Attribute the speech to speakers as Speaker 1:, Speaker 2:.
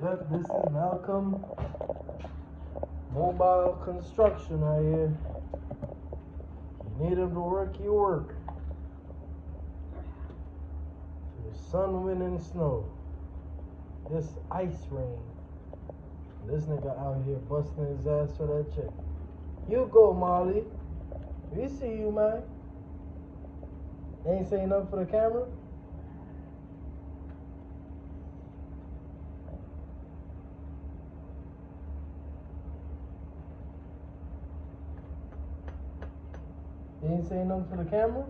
Speaker 1: Yep, this is Malcolm Mobile Construction right here. You need him to work, you work. Through sun, wind, and snow. This ice rain. This nigga out here busting his ass for that check. You go, Molly. We see you, man. Ain't saying nothing for the camera? You ain't saying nothing for the camera?